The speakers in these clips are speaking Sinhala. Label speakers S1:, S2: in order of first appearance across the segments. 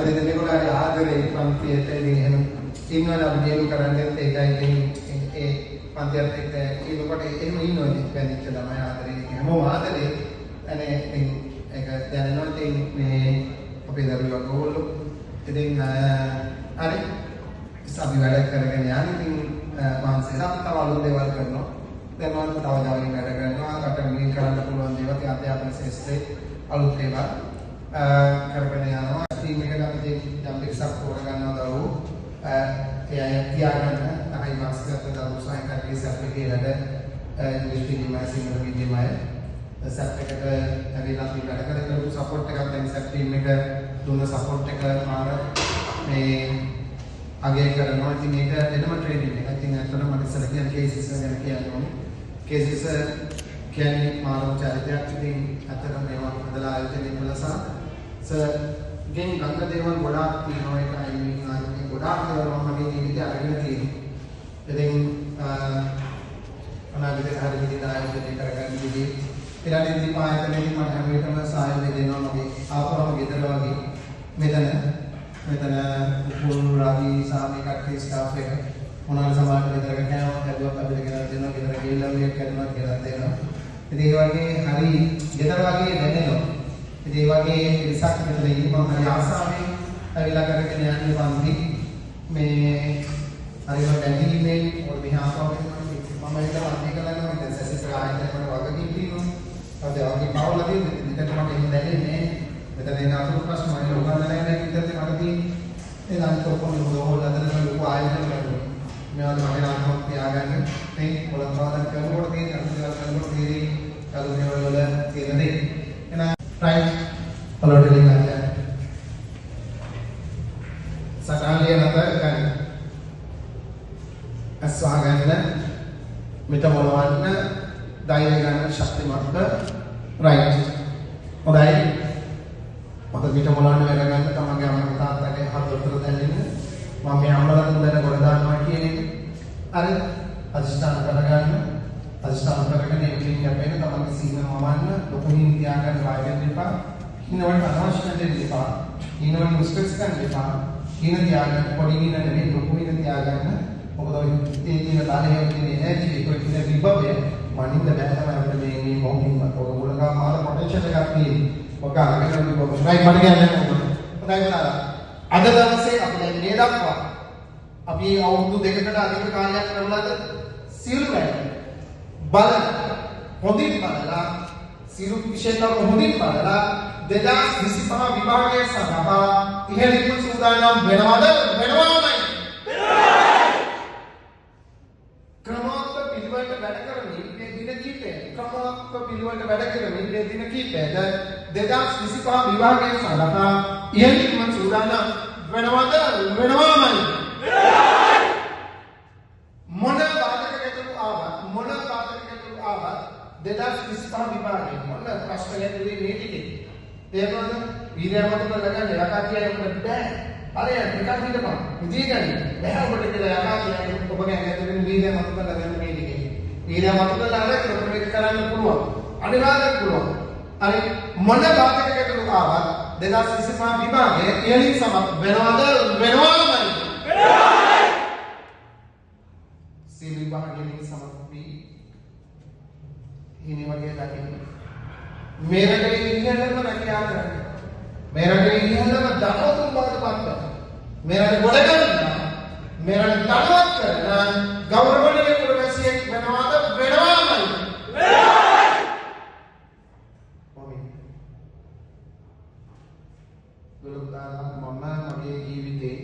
S1: දෙන්නෙකුට ආදරේ පන්තියට එහෙම ඉන්නවනම් අපි මේක කරන්නේ ඒකයි ඒ පන්තියට එක්ක ඒකට එහෙම ඉන්නවනේ බැඳිච්ච ළමයි ආදරේ හැමෝම ආදරේ අනේ ඒක දැනනවා මේ අපේ දරුවෝ ගෝලු ඉතින් හරි අපි වැඩ කරගෙන යන ඉතින් මානසිකව තව අලුත් දේවල් කරනවා දැන් මම තව දවල්කින් වැඩ කරනවා කට මින් කරන්න පුළුවන් දේවල් අධ්‍යාපන ශාස්ත්‍රයේ අලුත් දේවල් කරගෙන යනවා ටීම් එකට අපි යම් එක්සප් කරගන්නවා දරුවෝ ඒ අය තියාගන්න තමයි මානසිකව දරුවෝ සායකගේ සර්ටිෆිකේට් ඉංග්‍රීසි මීඩියම් සිංහල මීඩියම් අය සර්ටිෆිකේට් ඇවිල්ලා අපි වැඩ කරලා සපෝට් එකක් දැන් සර් ටීම් එක දුන්න සපෝට් එක මාර මේ අගය කරනවා ඉතින් ඒක දෙනම ට්‍රේනින් එක. ඉතින් අතන මම ඉස්සර කියන කේසස් ගැන කියනවා. කේසස් කියන්නේ මානව චරිතයක් ඉතින් අතන මේවා හදලා ආයෝජනය කළා සර් ගෙන් ගංග දේවල් ගොඩාක් තියෙනවා ඒකයි මේ ගොඩාක් දේවල් මම මේ ජීවිතේ අරගෙන තියෙනවා. ඉතින් අනාගතේ හරිය විදිහට ආයෝජනය කරගන්න විදිහ ඊළඟ දීපායතනයේදී මම හැම වෙලේම සහයෝගය දෙනවා මගේ ආපරම ගෙදර වගේ මෙතන පුරුරාවි සාමි කට්ටිය ස්ටාෆ් එක මොනවා සමාජ ගෙදරක කෑමක් හැදුවක් අපිට ගෙනල්ලා දෙනවා ගෙදර ගිහිල්ලා මේක කරනවා කියලා දෙනවා. ඉතින් ඒ වගේ හරි ගෙදර වගේ දැනෙනවා. ඉතින් ඒ වගේ ඉස්සක් මෙතන ඉන්න මම හරි ආසාවෙන් අවිලා කරගෙන යන්නේ පන්ති මේ හරිම බැඳීමේ ඔය විහාරවල මම හිතනවා අපි කරනවා ඉතින් සැසිස ආයතන වල වගකීම් තියෙනවා. අද වගේ පාවලදී මෙතන මට එහෙම දැනෙන්නේ මෙතන එන අතුරු ප්‍රශ්න වලින් උගන්වලා නැහැ විතරද මට තියෙන්නේ ඒ නම් කොහොමද හොදවල අදන ලොකු ආයතන කරනවා මේවල මගේ නාමයක් තියාගන්න මේ පොළොන්වාදන් කරනකොට තියෙන අනුසාර කරනකොට තියෙන කලුනේ වල තියෙන දේ එහෙනම් රයිට් පොළොටලින් ගන්න සකාලිය නතර ගන්න අස්වාගන්න මෙත මොනවන්න ධෛර්ය ගන්න ශක්තිමත් රයිට් හොඳයි මට පිට මොලන්න වැඩ ගන්න තමන්ගේ අම්මගේ තාත්තගේ හත් උත්තර දෙන්න මම මේ අම්මලා තුන්දෙනා ගොඩ දානවා කියන එක හරි අදිෂ්ඨාන කරගන්න අදිෂ්ඨාන කරගෙන ඉක්ලින් කැපෙන තමන්ගේ සීන මවන්න ලොකුමින් තියාගන්න වයින් දෙපා කිනවට අනවශ්‍ය දෙන්න දෙපා කිනවට මිස්ටේක්ස් ගන්න දෙපා කින තියාගන්න පොඩි කින නෙමෙයි ලොකුමින් තියාගන්න මොකද ඔය ඉතින් තියෙන දාලේ තියෙන එනර්ජි එක ඔය කියන විභවය මනින්ද බෑ තමයි අපිට මේ මොකින් ඔය මුලකම මාර පොටෙන්ෂල් එකක් තියෙන්නේ ඔක අරගෙන රයිට් මට කියන්නේ හොඳයි නේද අද දවසේ අපි දැන් මේ දක්වා අපි අවුරුදු දෙකකට අධික කාලයක් කරලාද සියලු වැඩ බලන හොඳින් බලලා සියලු විශේෂතාව හොඳින් බලලා 2025 විභාගයේ සඳහා ඉහළින්ම සූදානම් වෙනවද වෙනවාමයි ක්‍රමාත්මක පිළිවෙලට වැඩ කරමින් මේ දින කිහිපය ක්‍රමාත්මක පිළිවෙලට වැඩ කරමින් මේ දින කිහිපයද 2025 විභාගයේ සඳහා ඉහළින්ම සූදානම් වෙනවද වෙනවාමයි මොන බාධක ගැටලු ආවත් 2025 විභාගයේ මොන ප්‍රශ්න ගැටලු මේ ටිකේ තේරුණාද වීර්යමත් කරගන්න යකා කියනකොට බෑ හරියට නිකන් හිටපන් ඉතිගන්නේ බෑ ඔබට කියලා යකා කියන්නේ ඔබගේ ඇඟට වීර්යමත් කරගන්න මේ ටිකේ වීර්යමත් කරලා මේක කරන්න පුළුවන් අනිවාර්යයෙන් පුළුවන් හරි මොන බාධක ගැටලු ආවත් 2025 විභාගයේ ඉහළින් සමත් වෙනවද වෙනවාමයි සීල විභාගයේ සමත් වී ඉන්නේ වගේ දකින්න මේ රටේ ඉන්නලම රැකියාව කරන්න මේ රටේ ඉන්නලම දහතුන් බවට පත් කරන්න මේ රටේ ගොඩ ගන්න මේ රටේ ධනවත් කරන ගෞරවනීය පුරවැසියෙක් වෙනවද වෙනවාමයි මම මගේ ජීවිතේ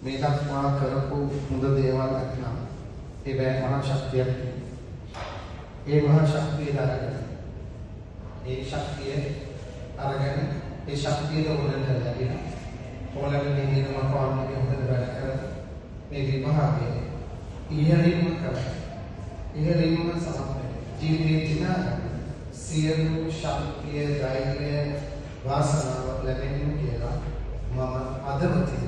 S1: මේ දක්වා කරපු හොඳ දේවල් නැත්නම් ඒ බෑ මහා ශක්තියක් ඒ මහා ශක්තිය දරගෙන ඒ ශක්තිය අරගෙන ඒ ශක්තියට උඩට ලැබෙන ඕලෙන් නිදින මකවාන්නේ හොඳට වැඩ කර මේ විභාගයේ ඉහළින්ම කරා ඉහළින්ම සමත් ජීවිතේ දින සියලු ශක්තිය ධෛර්යය වාසනාව ලැබෙන්න කියලා මම අදමති